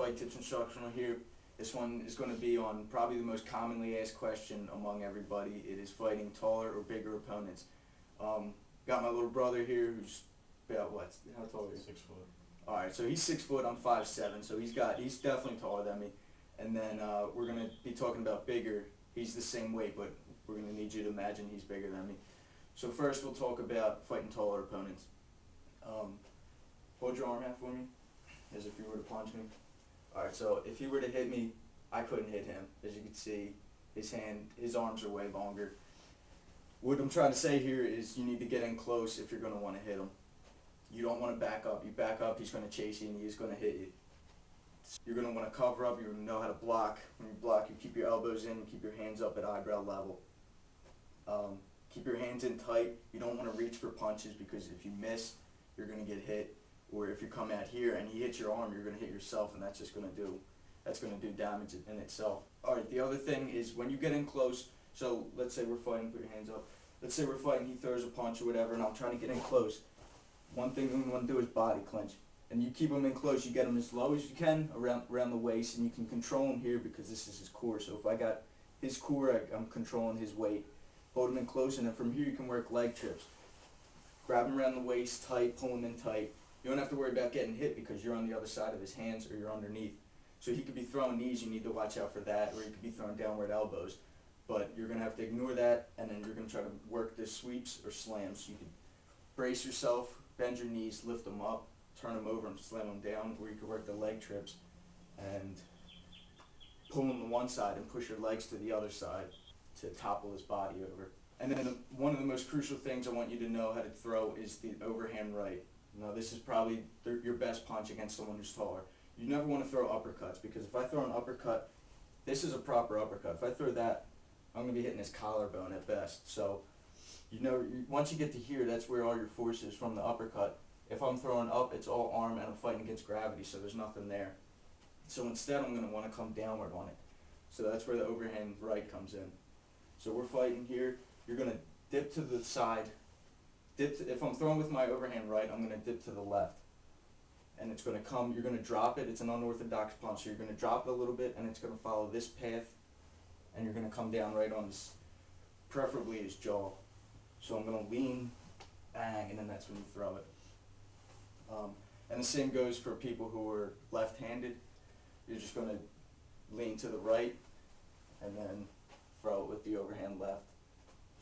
Fight Tips Instructional here. This one is going to be on probably the most commonly asked question among everybody. It is fighting taller or bigger opponents. Got my little brother here who's about what? How tall are you? 6 foot. Alright, so he's 6 foot, I'm 5'7", so he's definitely taller than me. And then we're going to be talking about bigger. He's the same weight, but we're going to need you to imagine he's bigger than me. So first we'll talk about fighting taller opponents. Hold your arm out for me, as if you were to punch me. Alright, so if he were to hit me, I couldn't hit him. As you can see, his arms are way longer. What I'm trying to say here is you need to get in close if you're going to want to hit him. You don't want to back up. You back up, he's going to chase you and he's going to hit you. You're going to want to cover up, you're going to know how to block. When you block, you keep your elbows in, keep your hands up at eyebrow level. Keep your hands in tight. You don't want to reach for punches because if you miss, you're going to get hit. Or if you come out here and he hits your arm, you're going to hit yourself, and that's going to do damage in itself. Alright, the other thing is when you get in close, so let's say we're fighting, put your hands up. Let's say we're fighting, he throws a punch or whatever, and I'm trying to get in close. One thing we want to do is body clinch. And you keep him in close, you get him as low as you can around the waist, and you can control him here because this is his core. So if I got his core, I'm controlling his weight. Hold him in close, and then from here you can work leg trips. Grab him around the waist tight, pull him in tight. You don't have to worry about getting hit because you're on the other side of his hands or you're underneath. So he could be throwing knees, you need to watch out for that, or he could be throwing downward elbows. But you're going to have to ignore that, and then you're going to try to work the sweeps or slams. You could brace yourself, bend your knees, lift them up, turn them over and slam them down, or you could work the leg trips and pull them to one side and push your legs to the other side to topple his body over. And then one of the most crucial things I want you to know how to throw is the overhand right. Now this is probably your best punch against someone who's taller. You never want to throw uppercuts because if I throw an uppercut, this is a proper uppercut. If I throw that, I'm going to be hitting his collarbone at best. So, once you get to here, that's where all your force is from the uppercut. If I'm throwing up, it's all arm and I'm fighting against gravity, so there's nothing there. So instead, I'm going to want to come downward on it. So that's where the overhand right comes in. So we're fighting here. You're going to dip to the side. If I'm throwing with my overhand right, I'm going to dip to the left. And it's going to come, you're going to drop it. It's an unorthodox punch. So you're going to drop it a little bit, and it's going to follow this path. And you're going to come down right on his, preferably his jaw. So I'm going to lean, bang, and then that's when you throw it. And the same goes for people who are left-handed. You're just going to lean to the right, and then throw it with the overhand left.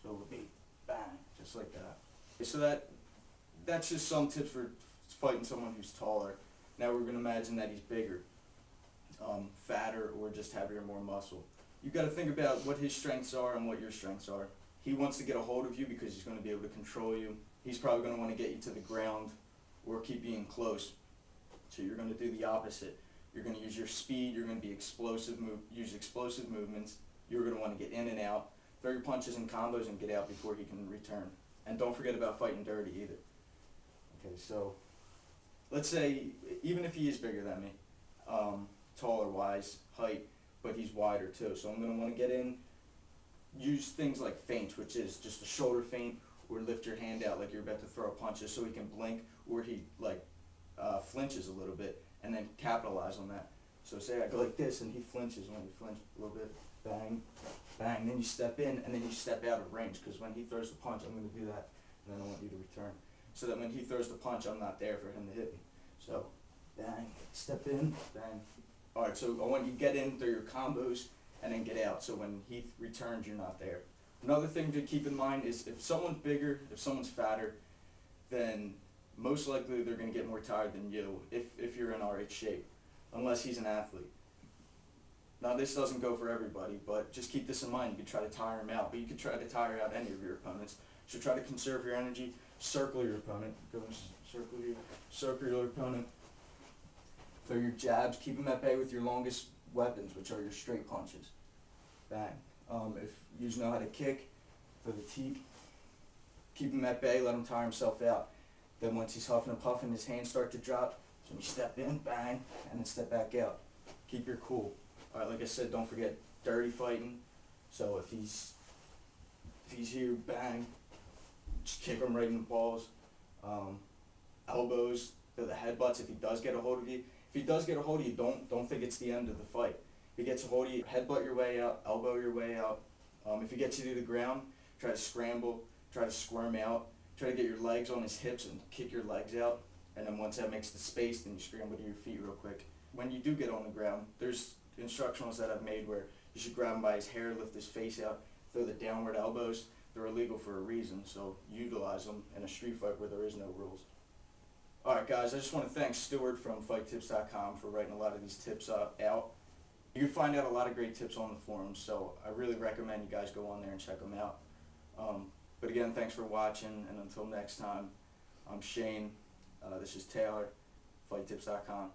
So it would be bang, just like that. So that's just some tips for fighting someone who's taller. Now we're going to imagine that he's bigger, fatter, or just heavier, more muscle. You've got to think about what his strengths are and what your strengths are. He wants to get a hold of you because he's going to be able to control you. He's probably going to want to get you to the ground or keep you in close. So you're going to do the opposite. You're going to use your speed. You're going to be use explosive movements. You're going to want to get in and out. Throw your punches and combos and get out before he can return. And don't forget about fighting dirty either. Okay, so let's say, even if he is bigger than me, taller-wise, height, but he's wider too. So I'm going to want to get in, use things like feints, which is just a shoulder feint, or lift your hand out like you're about to throw a punch just so he can blink, or he flinches a little bit, and then capitalize on that. So say I go like this and he flinches. When he flinches a little bit, bang, bang, then you step in and then you step out of range, because when he throws the punch, I'm going to do that, and then I want you to return. So that when he throws the punch, I'm not there for him to hit me. So, bang, step in, bang. Alright, so I want you to get in through your combos and then get out, so when he returns, you're not there. Another thing to keep in mind is if someone's bigger, if someone's fatter, then most likely they're going to get more tired than you if you're in RH shape, unless he's an athlete. Now this doesn't go for everybody, but just keep this in mind. You could try to tire him out, but you could try to tire out any of your opponents. So try to conserve your energy, circle your opponent, circle your opponent. Throw your jabs, keep him at bay with your longest weapons, which are your straight punches. Bang. If you know how to kick, for the teep, keep him at bay, let him tire himself out. Then once he's huffing and puffing, his hands start to drop, so you step in, bang, and then step back out. Keep your cool. Alright, like I said, don't forget dirty fighting. So if he's here, bang, just kick him right in the balls. Elbows, the headbutts if he does get a hold of you. If he does get a hold of you, don't think it's the end of the fight. If he gets a hold of you, headbutt your way out, elbow your way out. If he gets you to the ground, try to scramble, try to squirm out, try to get your legs on his hips and kick your legs out. And then once that makes the space, then you scramble to your feet real quick. When you do get on the ground, there's instructionals that I've made where you should grab him by his hair, lift his face out, throw the downward elbows. They're illegal for a reason, so utilize them in a street fight where there is no rules. Alright guys, I just want to thank Stuart from FightTips.com for writing a lot of these tips out. You can find out a lot of great tips on the forums, so I really recommend you guys go on there and check them out. But again, thanks for watching, and until next time, I'm Shane, this is Taylor, FightTips.com.